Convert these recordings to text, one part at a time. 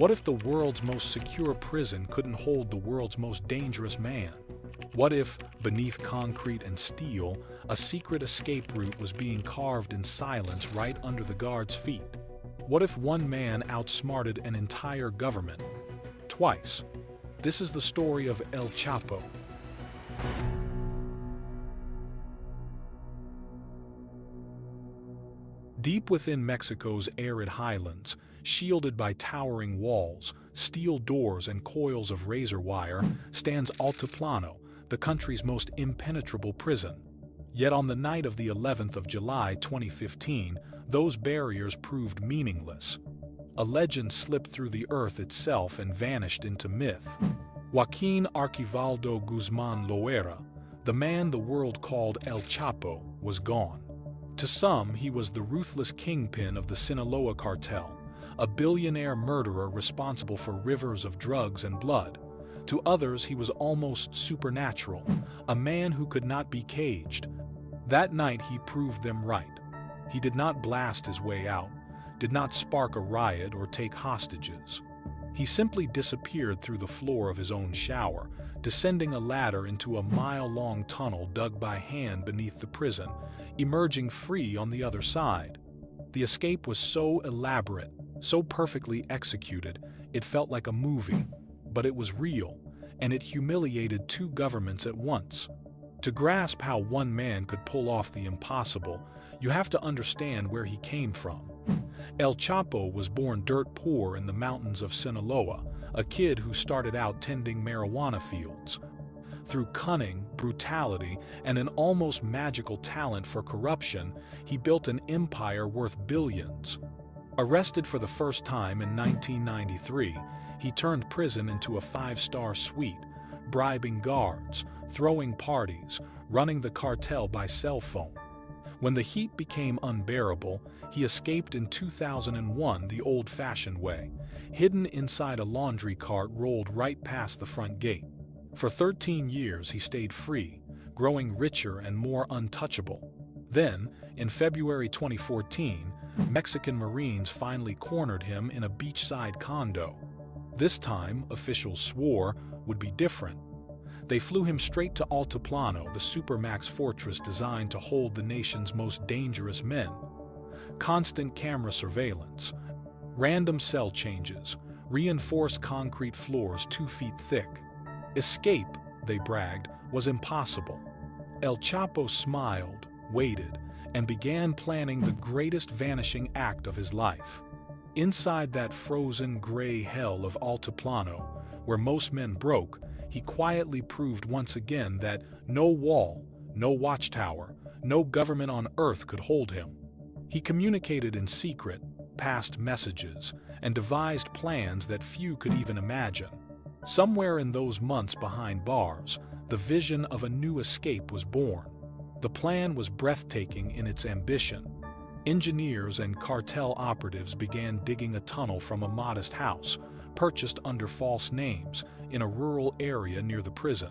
What if the world's most secure prison couldn't hold the world's most dangerous man? What if, beneath concrete and steel, a secret escape route was being carved in silence right under the guards' feet? What if one man outsmarted an entire government? Twice. This is the story of El Chapo. Deep within Mexico's arid highlands, shielded by towering walls, steel doors and coils of razor wire, stands Altiplano, the country's most impenetrable prison. Yet on the night of the 11th of July 2015, those barriers proved meaningless. A legend slipped through the earth itself and vanished into myth. Joaquín Archivaldo Guzmán Loera, the man the world called El Chapo, was gone. To some, he was the ruthless kingpin of the Sinaloa Cartel, a billionaire murderer responsible for rivers of drugs and blood. To others, he was almost supernatural, a man who could not be caged. That night, he proved them right. He did not blast his way out, did not spark a riot or take hostages. He simply disappeared through the floor of his own shower, descending a ladder into a mile-long tunnel dug by hand beneath the prison, emerging free on the other side. The escape was so elaborate, so perfectly executed, it felt like a movie. But it was real, and it humiliated two governments at once. To grasp how one man could pull off the impossible, you have to understand where he came from. El Chapo was born dirt poor in the mountains of Sinaloa, a kid who started out tending marijuana fields. Through cunning, brutality, and an almost magical talent for corruption, he built an empire worth billions. Arrested for the first time in 1993, he turned prison into a five-star suite, bribing guards, throwing parties, running the cartel by cell phone. When the heat became unbearable, he escaped in 2001 the old-fashioned way, hidden inside a laundry cart rolled right past the front gate. For 13 years he stayed free, growing richer and more untouchable. Then, in February 2014, Mexican Marines finally cornered him in a beachside condo. This time, officials swore, would be different. They flew him straight to Altiplano, the supermax fortress designed to hold the nation's most dangerous men. Constant camera surveillance, random cell changes, reinforced concrete floors 2 feet thick. Escape, they bragged, was impossible. El Chapo smiled, waited, and began planning the greatest vanishing act of his life. Inside that frozen gray hell of Altiplano, where most men broke, he quietly proved once again that no wall, no watchtower, no government on earth could hold him. He communicated in secret, passed messages, and devised plans that few could even imagine. Somewhere in those months behind bars, the vision of a new escape was born. The plan was breathtaking in its ambition. Engineers and cartel operatives began digging a tunnel from a modest house, purchased under false names, in a rural area near the prison.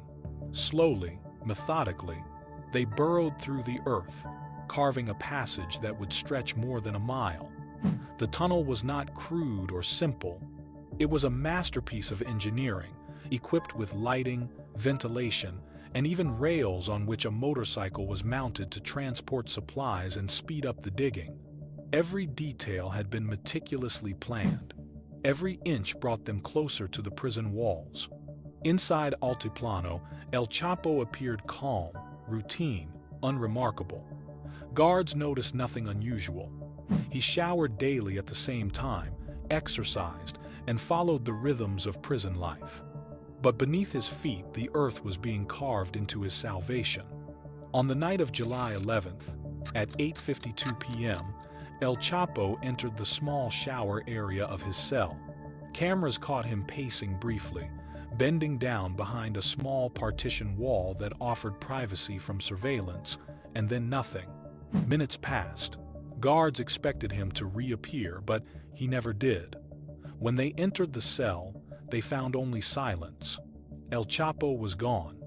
Slowly, methodically, they burrowed through the earth, carving a passage that would stretch more than a mile. The tunnel was not crude or simple. It was a masterpiece of engineering, equipped with lighting, ventilation, and even rails on which a motorcycle was mounted to transport supplies and speed up the digging. Every detail had been meticulously planned. Every inch brought them closer to the prison walls. Inside Altiplano, El Chapo appeared calm, routine, unremarkable. Guards noticed nothing unusual. He showered daily at the same time, exercised, and followed the rhythms of prison life. But beneath his feet, the earth was being carved into his salvation. On the night of July 11th, at 8:52 p.m., El Chapo entered the small shower area of his cell. Cameras caught him pacing briefly, bending down behind a small partition wall that offered privacy from surveillance, and then nothing. Minutes passed. Guards expected him to reappear, but he never did. When they entered the cell, they found only silence. El Chapo was gone.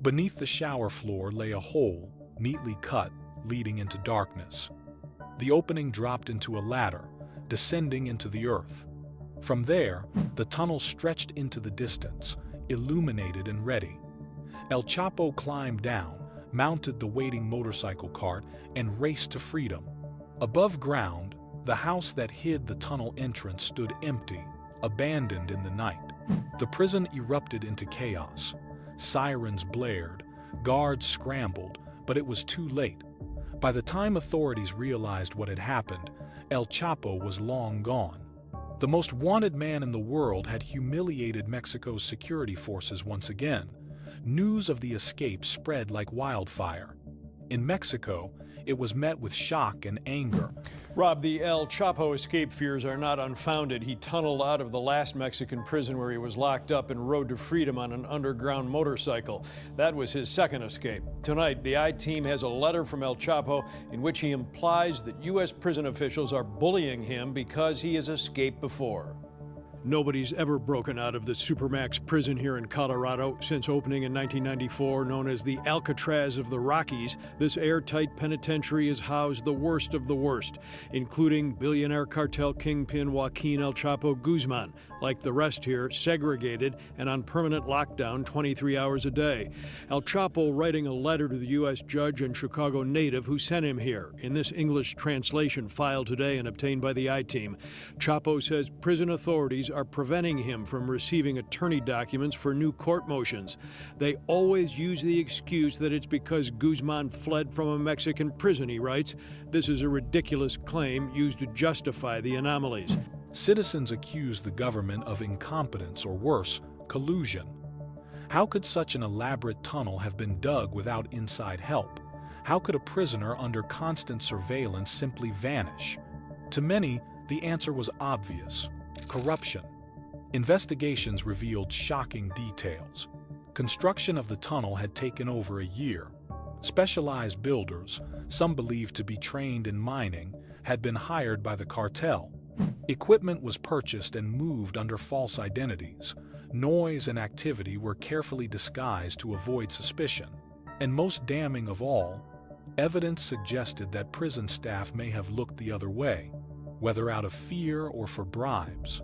Beneath the shower floor lay a hole, neatly cut, leading into darkness. The opening dropped into a ladder, descending into the earth. From there, the tunnel stretched into the distance, illuminated and ready. El Chapo climbed down, mounted the waiting motorcycle cart, and raced to freedom. Above ground, the house that hid the tunnel entrance stood empty, abandoned in the night. The prison erupted into chaos. Sirens blared, guards scrambled, but it was too late. By the time authorities realized what had happened, El Chapo was long gone. The most wanted man in the world had humiliated Mexico's security forces once again. News of the escape spread like wildfire. In Mexico, it was met with shock and anger. Rob, the El Chapo escape fears are not unfounded. He tunneled out of the last Mexican prison where he was locked up and rode to freedom on an underground motorcycle. That was his second escape. Tonight, the I-Team has a letter from El Chapo in which he implies that U.S. prison officials are bullying him because he has escaped before. Nobody's ever broken out of the Supermax prison here in Colorado since opening in 1994, known as the Alcatraz of the Rockies. This airtight penitentiary has housed the worst of the worst, including billionaire cartel kingpin Joaquín El Chapo Guzmán. Like the rest here, segregated and on permanent lockdown 23 hours a day. El Chapo writing a letter to the U.S. judge and Chicago native who sent him here. In this English translation filed today and obtained by the I-Team, Chapo says prison authorities are preventing him from receiving attorney documents for new court motions. They always use the excuse that it's because Guzmán fled from a Mexican prison, he writes. This is a ridiculous claim used to justify the anomalies. Citizens accuse the government of incompetence or worse, collusion. How could such an elaborate tunnel have been dug without inside help? How could a prisoner under constant surveillance simply vanish? To many, the answer was obvious: corruption. Investigations revealed shocking details. Construction of the tunnel had taken over a year. Specialized builders, some believed to be trained in mining, had been hired by the cartel. Equipment was purchased and moved under false identities. Noise and activity were carefully disguised to avoid suspicion. And most damning of all, evidence suggested that prison staff may have looked the other way, whether out of fear or for bribes.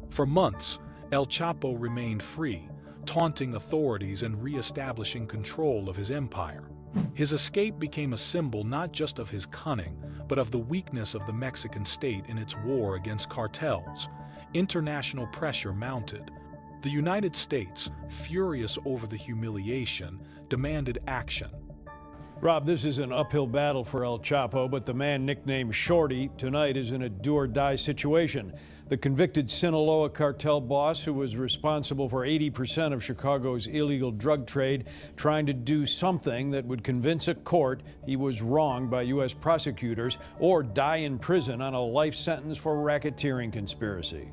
For months, El Chapo remained free, taunting authorities and re-establishing control of his empire. His escape became a symbol not just of his cunning, but of the weakness of the Mexican state in its war against cartels. International pressure mounted. The United States, furious over the humiliation, demanded action. Rob, this is an uphill battle for El Chapo, but the man nicknamed Shorty tonight is in a do-or-die situation. The convicted Sinaloa Cartel boss, who was responsible for 80% of Chicago's illegal drug trade, trying to do something that would convince a court he was wronged by U.S. prosecutors or die in prison on a life sentence for racketeering conspiracy.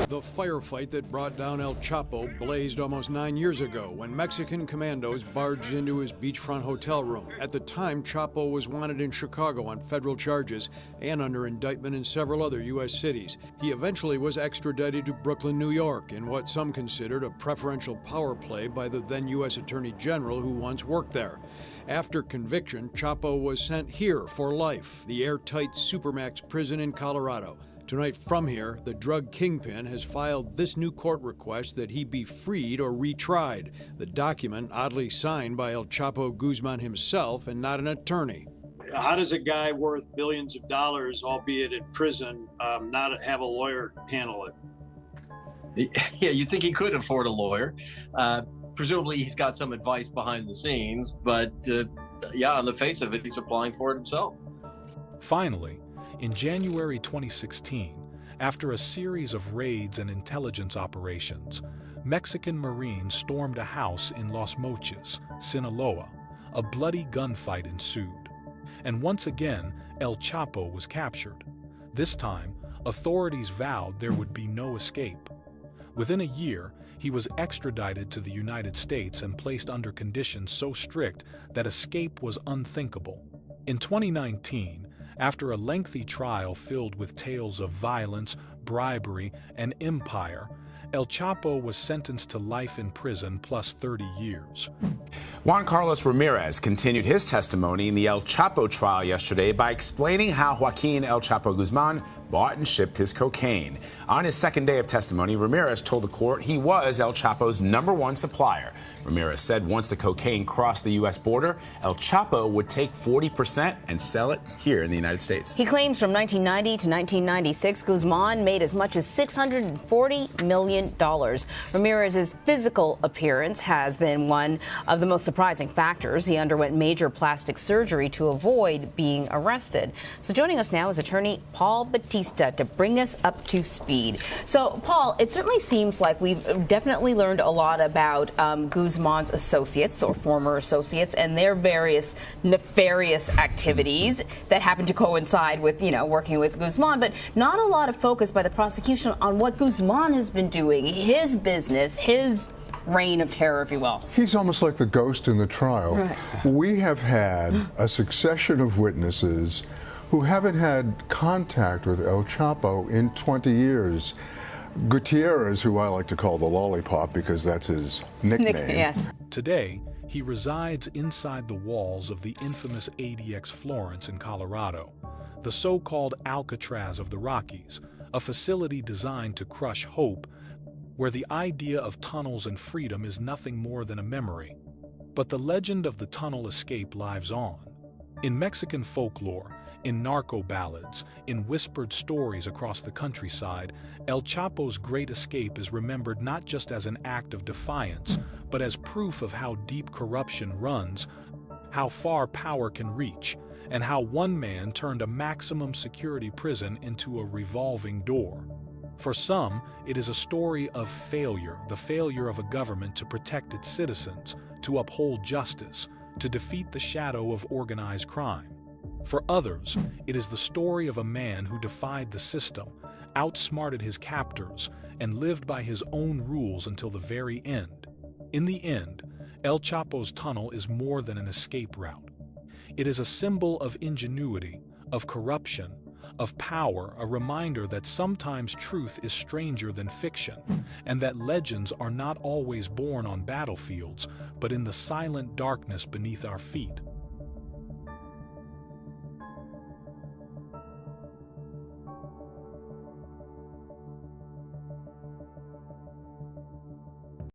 The firefight that brought down El Chapo blazed almost 9 years ago when Mexican commandos barged into his beachfront hotel room. At the time, Chapo was wanted in Chicago on federal charges and under indictment in several other U.S. cities. He eventually was extradited to Brooklyn, New York, in what some considered a preferential power play by the then U.S. Attorney General who once worked there. After conviction, Chapo was sent here for life, the airtight Supermax prison in Colorado. Tonight from here, the drug kingpin has filed this new court request that he be freed or retried. The document oddly signed by El Chapo Guzmán himself and not an attorney. How does a guy worth billions of dollars, albeit in prison, not have a lawyer handle it? Yeah, you'd think he could afford a lawyer. Presumably he's got some advice behind the scenes, but yeah, on the face of it, he's applying for it himself. Finally, in January 2016, after a series of raids and intelligence operations, Mexican Marines stormed a house in Los Mochis, Sinaloa. A bloody gunfight ensued. And once again, El Chapo was captured. This time, authorities vowed there would be no escape. Within a year, he was extradited to the United States and placed under conditions so strict that escape was unthinkable. In 2019, after a lengthy trial filled with tales of violence, bribery, and empire, El Chapo was sentenced to life in prison plus 30 years. Juan Carlos Ramirez continued his testimony in the El Chapo trial yesterday by explaining how Joaquín El Chapo Guzmán bought and shipped his cocaine. On his second day of testimony, Ramirez told the court he was El Chapo's #1 supplier. Ramirez said once the cocaine crossed the U.S. border, El Chapo would take 40% and sell it here in the United States. He claims from 1990 to 1996, Guzmán made as much as $640 million. Ramirez's physical appearance has been one of the most surprising factors. He underwent major plastic surgery to avoid being arrested. So joining us now is attorney Paul Batista to bring us up to speed. So, Paul, it certainly seems like we've definitely learned a lot about Guzmán's associates or former associates and their various nefarious activities that happen to coincide with, working with Guzmán, but not a lot of focus by the prosecution on what Guzmán has been doing, his business, his reign of terror, if you will. He's almost like the ghost in the trial. Right. We have had a succession of witnesses who haven't had contact with El Chapo in 20 years. Gutierrez, who I like to call the Lollipop because that's his nickname. Yes. Today, he resides inside the walls of the infamous ADX Florence in Colorado, the so-called Alcatraz of the Rockies, a facility designed to crush hope, where the idea of tunnels and freedom is nothing more than a memory. But the legend of the tunnel escape lives on. In Mexican folklore, in narco ballads, in whispered stories across the countryside, El Chapo's great escape is remembered not just as an act of defiance, but as proof of how deep corruption runs, how far power can reach, and how one man turned a maximum security prison into a revolving door. For some, it is a story of failure, the failure of a government to protect its citizens, to uphold justice, to defeat the shadow of organized crime. For others, it is the story of a man who defied the system, outsmarted his captors, and lived by his own rules until the very end. In the end, El Chapo's tunnel is more than an escape route. It is a symbol of ingenuity, of corruption, of power, a reminder that sometimes truth is stranger than fiction, and that legends are not always born on battlefields, but in the silent darkness beneath our feet.